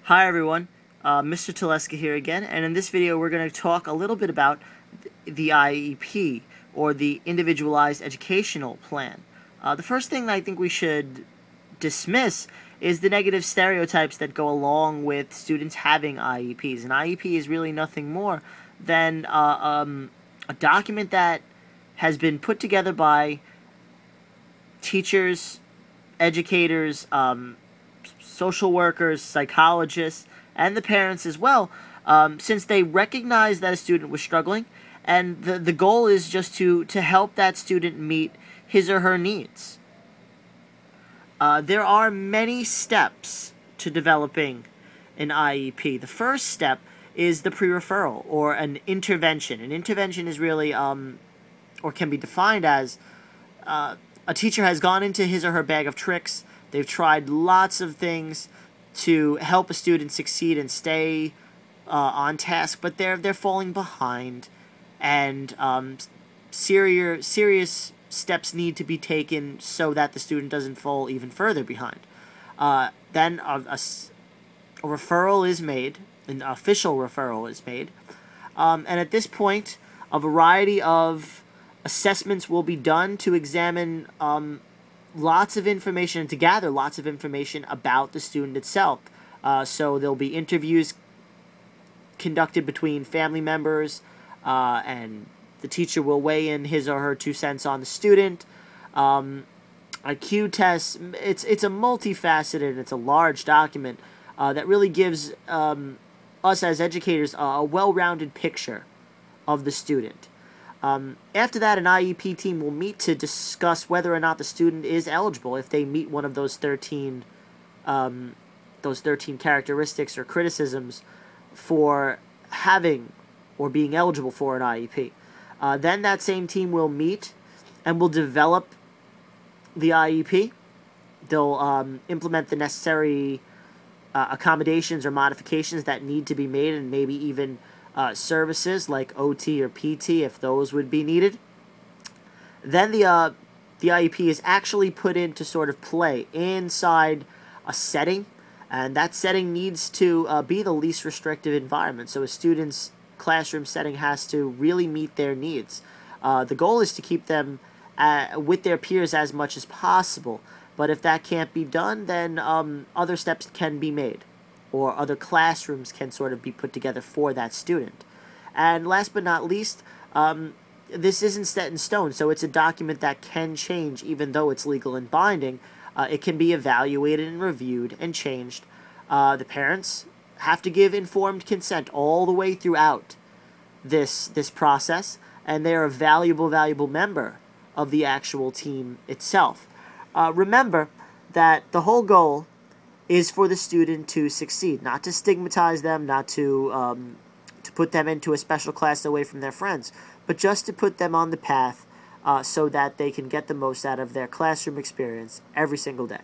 Hi everyone, Mr. Telesca here again, and in this video we're going to talk a little bit about the IEP, or the Individualized Educational Plan. The first thing I think we should dismiss is the negative stereotypes that go along with students having IEPs. An IEP is really nothing more than a document that has been put together by teachers, educators, social workers, psychologists, and the parents as well, since they recognize that a student was struggling, and the goal is just to help that student meet his or her needs. There are many steps to developing an IEP. The first step is the pre-referral, or an intervention. An intervention is really, or can be defined as, a teacher has gone into his or her bag of tricks. They've tried lots of things to help a student succeed and stay on task, but they're falling behind, and serious steps need to be taken so that the student doesn't fall even further behind. Then a referral is made, an official referral is made, and at this point, a variety of assessments will be done to examine lots of information and to gather lots of information about the student itself. So there'll be interviews conducted between family members, and the teacher will weigh in his or her 2 cents on the student. IQ tests. It's a multifaceted, it's a large document that really gives us as educators a well-rounded picture of the student. After that, an IEP team will meet to discuss whether or not the student is eligible, if they meet one of those 13 characteristics or criticisms for having or being eligible for an IEP. Then that same team will meet and will develop the IEP. They'll implement the necessary accommodations or modifications that need to be made, and maybe even services like OT or PT if those would be needed. Then the IEP is actually put into sort of play inside a setting, and that setting needs to be the least restrictive environment. So a student's classroom setting has to really meet their needs. The goal is to keep them with their peers as much as possible, but if that can't be done, then other steps can be made, or other classrooms can sort of be put together for that student. And last but not least, this isn't set in stone, so it's a document that can change even though it's legal and binding. It can be evaluated and reviewed and changed. The parents have to give informed consent all the way throughout this process, and they're a valuable member of the actual team itself. Remember that the whole goal is for the student to succeed, not to stigmatize them, not to put them into a special class away from their friends, but just to put them on the path so that they can get the most out of their classroom experience every single day.